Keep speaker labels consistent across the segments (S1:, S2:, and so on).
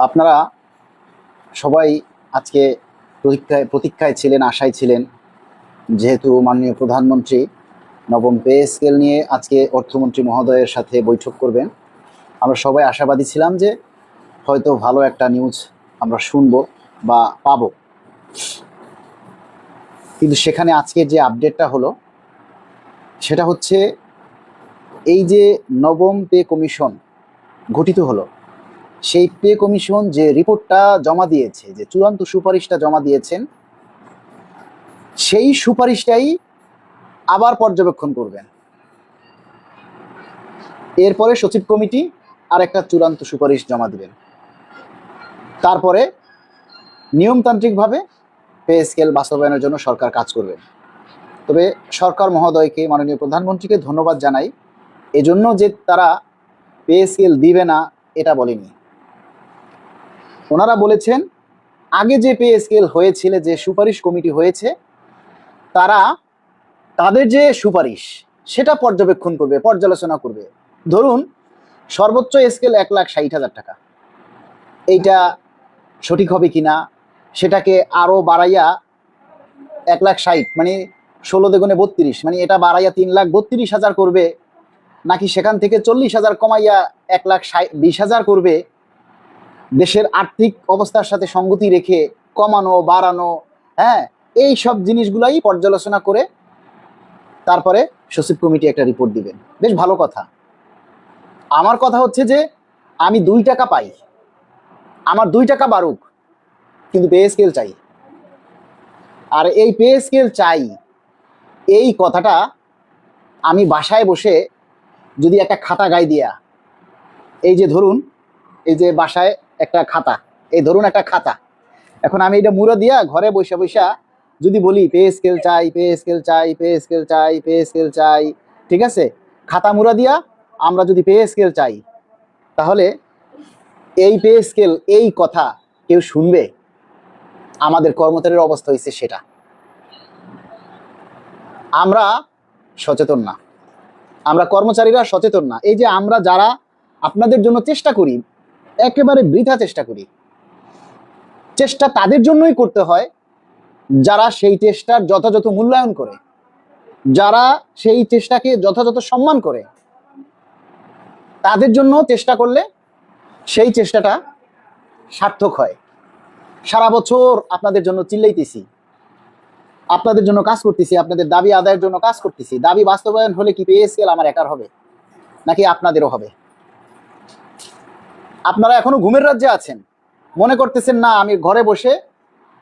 S1: আপনারা সবাই আজকে প্রতীক্ষায় ছিলেন, আশায় ছিলেন, যেহেতু মাননীয় প্রধানমন্ত্রী নবম পে স্কেল নিয়ে আজকে অর্থমন্ত্রী মহোদয়ের সাথে বৈঠক করবেন। আমরা সবাই আশাবাদী ছিলাম যে হয়তো ভালো একটা নিউজ আমরা শুনবো বা পাবো, কিন্তু সেখানে আজকে যে আপডেটটা হলো সেটা হচ্ছে এই যে নবম পে কমিশন গঠিত হলো, সেই পে কমিশন যে রিপোর্টটা জমা দিয়েছে, যে চূড়ান্ত সুপারিশটা জমা দিয়েছেন, সেই সুপারিশটাই আবার পর্যবেক্ষণ করবেন। এরপরে সচিব কমিটি আর একটা চূড়ান্ত সুপারিশ জমা দিবেন। তারপরে নিয়মতান্ত্রিকভাবে পে স্কেল বাস্তবায়নের জন্য সরকার কাজ করবেন। তবে সরকার মহোদয়কে, মাননীয় প্রধানমন্ত্রীকে ধন্যবাদ জানাই, এজন্য যে তারা পে স্কেল দিবে না এটা বলেনি। ওনারা বলেছেন আগে যে পে স্কেল হয়েছিল, যে সুপারিশ কমিটি হয়েছে, তারা তাদের যে সুপারিশ সেটা পর্যবেক্ষণ করবে, পর্যালোচনা করবে। ধরুন সর্বোচ্চ স্কেল 1,60,000 টাকা, এইটা সঠিক হবে কিনা, সেটাকে আরো বাড়াইয়া 1,60,000 মানে 16 দুগুণে 32, মানে এটা বাড়াইয়া 3,32,000 করবে, নাকি সেখান থেকে 40,000 কমাইয়া 1,20,000 করবে, দেশের আর্থিক অবস্থার সাথে সঙ্গতি রেখে কমানো বাড়ানো, হ্যাঁ, এই সব জিনিসগুলাই পর্যালোচনা করে তারপরে সচিব কমিটি একটা রিপোর্ট দিবেন। বেশ ভালো কথা। আমার কথা হচ্ছে যে আমি 2 টাকা পাই, আমার 2 টাকা বাড়ুক, কিন্তু পে স্কেল চাই। আর এই পে স্কেল চাই, এই কথাটা আমি বাসায় বসে যদি একটা খাতা গাই দিয়া, এই যে ধরুন, এই যে বাসায় একটা খাতা, এই ধরুন একটা খাতা, এখন আমি এটা মুড়া দিয়া ঘরে বসে বসা যদি বলি পে স্কেল চাই, পে স্কেল চাই, পে স্কেল চাই, পে স্কেল চাই, ঠিক আছে, খাতা মুড়া দিয়া আমরা যদি পে স্কেল চাই, তাহলে এই পে স্কেল, এই কথা কেউ শুনবে? আমাদের কর্মচারীর অবস্থা হয়েছে সেটা। আমরা সচেতন না, আমরা কর্মচারীরা সচেতন না। এই যে আমরা যারা আপনাদের জন্য চেষ্টা করি, একেবারে বৃথা চেষ্টা করি। চেষ্টা তাদের জন্যই করতে হয় যারা সেই চেষ্টার যথাযথ মূল্যায়ন করে, যারা সেই চেষ্টাকে যথাযথ সম্মান করে। তাদের জন্য চেষ্টা করলে সেই চেষ্টাটা সার্থক হয়। সারা বছর আপনাদের জন্য চিল্লাইতেছি, আপনাদের জন্য কাজ করতেছি, আপনাদের দাবি আদায়ের জন্য কাজ করতেছি। দাবি বাস্তবায়ন হলে কি পে স্কেল আমার একার হবে, নাকি আপনাদেরও হবে? আপনারা এখনো ঘুমের রাজ্যে আছেন, মনে করতেছেন না আমি ঘরে বসে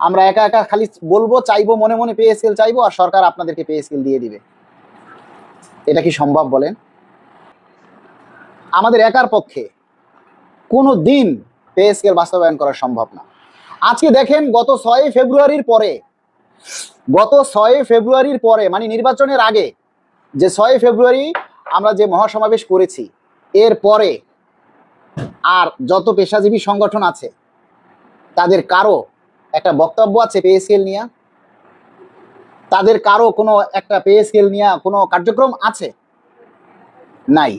S1: আমরা একা একা খালি বলবো, চাইবো, মনে মনে পে স্কেল চাইবো, আর সরকার আপনাদেরকে পে স্কেল দিয়ে দিবে। এটা কি সম্ভব বলেন? আমাদের একার পক্ষে কোনো দিন পে স্কেল বাস্তবায়ন করা সম্ভব না। আজকে দেখেন, গত 6 ফেব্রুয়ারির পরে, মানে নির্বাচনের আগে যে 6 ফেব্রুয়ারি আমরা যে মহাসমাবেশ করেছি, এর পরে আর যত পেশাজীবী সংগঠন আছে তাদের কারো একটা বক্তব্য আছে পে স্কেল নিয়ে? তাদের কারো কোনো একটা পে স্কেল নিয়ে কোনো কার্যক্রম আছে? নাই।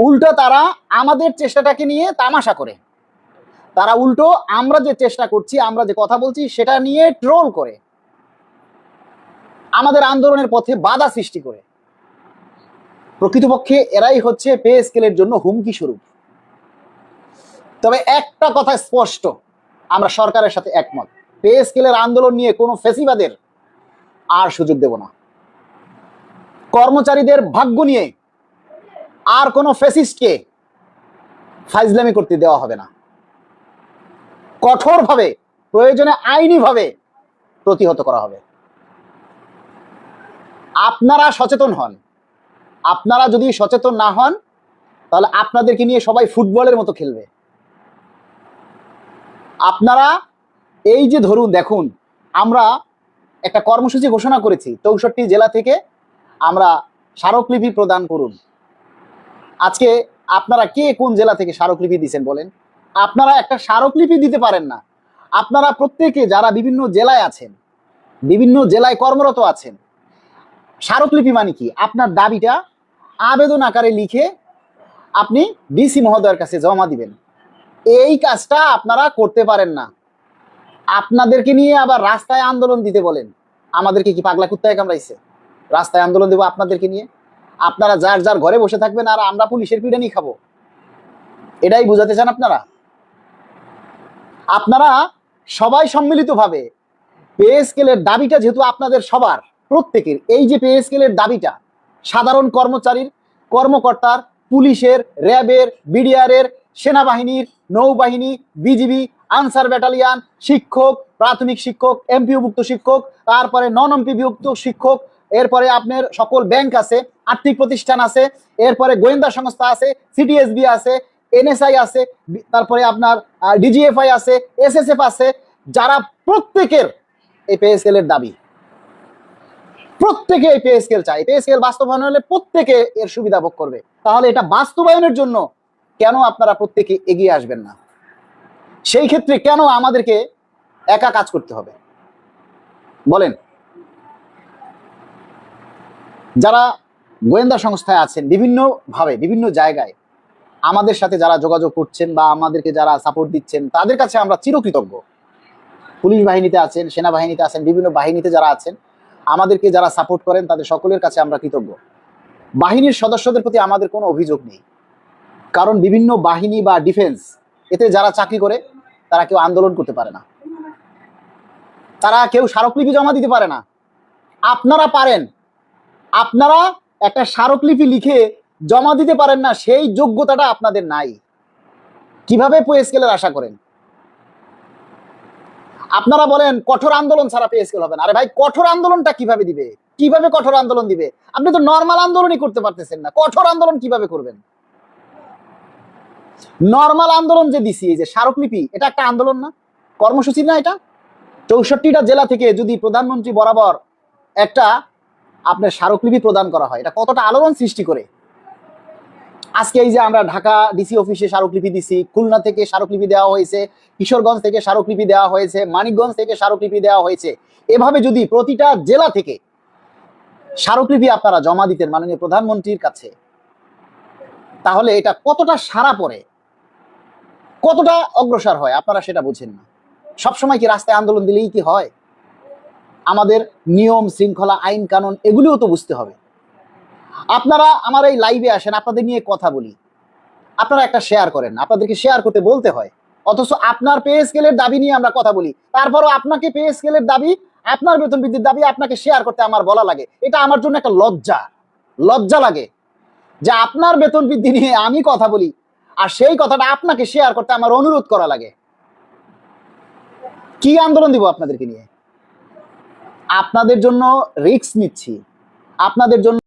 S1: উল্টো তারা আমাদের চেষ্টাটাকে নিয়ে তামাশা করে, তারা উল্টো আমরা যে চেষ্টা করছি, আমরা যে কথা বলছি সেটা নিয়ে ট্রোল করে, আমাদের আন্দোলনের পথে বাধা সৃষ্টি করে। প্রকৃতপক্ষে এরাই হচ্ছে পে স্কেলের জন্য হুমকি স্বরূপ। তবে একটা কথা স্পষ্ট, আমরা সরকারের সাথে একমত, পে স্কেলের আন্দোলন নিয়ে কোনো ফেসিবাদের আর সুযোগ দেব না। কর্মচারীদের ভাগ্য নিয়ে আর কোনো ফ্যাসিস্টকে ফাইজলামি করতে দেওয়া হবে না। কঠোরভাবে, প্রয়োজনে আইনিভাবে প্রতিহত করা হবে। আপনারা সচেতন হন। আপনারা যদি সচেতন না হন, তাহলে আপনাদেরকে নিয়ে সবাই ফুটবলের মতো খেলবে। আপনারা এই যে ধরুন, দেখুন, আমরা একটা কর্মসূচি ঘোষণা করেছি, 64 জেলা থেকে আমরা স্মারকলিপি প্রদান করুন। আজকে আপনারা কে কোন জেলা থেকে স্মারকলিপি দিচ্ছেন বলেন? আপনারা একটা স্মারকলিপি দিতে পারেন না। আপনারা প্রত্যেকে যারা বিভিন্ন জেলায় আছেন, বিভিন্ন জেলায় কর্মরত আছেন, স্মারকলিপি মানে কি? আপনার দাবিটা আবেদন আকারে লিখে আপনি ডিসি মহোদয়ের কাছে জমা দিবেন। এই কাজটা আপনারা করতে পারেন না। আপনাদেরকে নিয়ে আবার রাস্তায় আন্দোলন দিতে বলেন। আমাদেরকে কি পাগলা কুত্তায় কামড়াইছে? রাস্তায় আন্দোলন দেবো আপনাদেরকে নিয়ে? আপনারা যার যার ঘরে বসে থাকবেন আর আমরা পুলিশের পিটানি খাবো, এটাই বুঝাতে চান আপনারা? আপনারা সবাই সম্মিলিতভাবে পে স্কেলের দাবিটা, যেহেতু আপনাদের সবার প্রত্যেকের, এই যে পে স্কেলের দাবিটা সাধারণ কর্মচারীর, কর্মকর্তার, পুলিশের, র্যাবের, বিডিআরের, সেনাবাহিনীর, নৌবাহিনী, বিজিবি, আনসার ব্যাটালিয়ান, শিক্ষক, প্রাথমিক শিক্ষক, এমপিওভুক্ত শিক্ষক, তারপরে নন এমপিভুক্ত শিক্ষক, এরপরে আপনার সকল ব্যাংক আছে, আর্থিক প্রতিষ্ঠান আছে, এরপরে গোয়েন্দা সংস্থা আছে, সিটিএসবি আছে, এনএসআই আছে, তারপরে আপনার ডিজিএফআই আছে, এসএসএফ আছে, যারা প্রত্যেকের এই পে স্কেলের দাবি, প্রত্যেকে এই পে স্কেল চায়। পে স্কেল বাস্তবায়ন হলে প্রত্যেকে এর সুবিধা ভোগ করবে। তাহলে এটা বাস্তবায়নের জন্য কেন আপনারা প্রত্যেকে এগিয়ে আসবেন না? সেই ক্ষেত্রে কেন আমাদেরকে একা কাজ করতে হবে বলেন? যারা গোয়েন্দা সংস্থায় আছেন, বিভিন্ন ভাবে বিভিন্ন জায়গায় আমাদের সাথে যারা যোগাযোগ করছেন বা আমাদেরকে যারা সাপোর্ট দিচ্ছেন, তাদের কাছে আমরা চিরকৃতজ্ঞ। পুলিশ বাহিনীতে আছেন, সেনাবাহিনীতে আছেন, বিভিন্ন বাহিনীতে যারা আছেন, আমাদেরকে যারা সাপোর্ট করেন, তাদের সকলের কাছে আমরা কৃতজ্ঞ। বাহিনীর সদস্যদের প্রতি আমাদের কোনো অভিযোগ নেই, কারণ বিভিন্ন বাহিনী বা ডিফেন্স, এতে যারা চাকরি করে তারা কেউ আন্দোলন করতে পারে না, তারা কেউ স্মারকলিপি জমা দিতে পারে না। আপনারা পারেন, আপনারা একটা স্মারকলিপি লিখে জমা দিতে পারেন না, সেই যোগ্যতাটা আপনাদের নাই। কিভাবে পে স্কেলের আশা করেন? আপনারা বলেন কঠোর আন্দোলন ছাড়া পে স্কেল হবে না। আরে ভাই, কঠোর আন্দোলনটা কিভাবে দিবে? কিভাবে কঠোর আন্দোলন দিবে? আপনি তো নর্মাল আন্দোলনই করতে পারতেছেন না, কঠোর আন্দোলন কিভাবে করবেন? নর্মাল আন্দোলন যে দিছি, এই যে স্মারকলিপি, এটা একটা আন্দোলন না? কর্মসূচি না এটা? 64টা জেলা থেকে যদি প্রধানমন্ত্রী বরাবর একটা আপনার স্মারকলিপি প্রদান করা হয়, এটা কতটা আলোড়ন সৃষ্টি করে। আজকে এই যে আমরা ঢাকা ডিসি অফিসে স্মারকলিপি দিছি, খুলনা থেকে স্মারকলিপি দেওয়া হয়েছে, কিশোরগঞ্জ থেকে স্মারকলিপি দেওয়া হয়েছে, মানিকগঞ্জ থেকে স্মারকলিপি দেওয়া হয়েছে, এভাবে যদি প্রতিটা জেলা থেকে স্মারকলিপি আপনারা জমা দিতেন মাননীয় প্রধানমন্ত্রীর কাছে, তাহলে এটা কতটা সাড়া পড়ে, কতটা অগ্রসর হয় আপনারা সেটা বুঝেন না। সবসময় কি রাস্তায় আন্দোলন দিলেই কি হয়? আমাদের নিয়ম শৃঙ্খলা, আইন কানুন, এগুলিও তো বুঝতে হবে। আপনারা আমার এই লাইভে আসেন, আপনাদের নিয়ে কথা বলি, আপনারা একটা শেয়ার করেন, আপনাদেরকে শেয়ার করতে বলতে হয়, অথচ আপনার পে স্কেলের দাবি নিয়ে আমরা কথা বলি, তারপরও আপনাকে পে স্কেলের দাবি, আপনার বেতন বৃদ্ধির দাবি আপনাকে শেয়ার করতে আমার বলা লাগে। এটা আমার জন্য একটা লজ্জা লাগে যে আপনার বেতন বৃদ্ধি নিয়ে আমি কথা বলি, আর সেই কথাটা আপনাকে শেয়ার করতে আমার অনুরোধ করা লাগে। কি আন্দোলন দিব আপনাদেরকে নিয়ে? আপনাদের জন্য রিস্ক নিচ্ছি, আপনাদের জন্য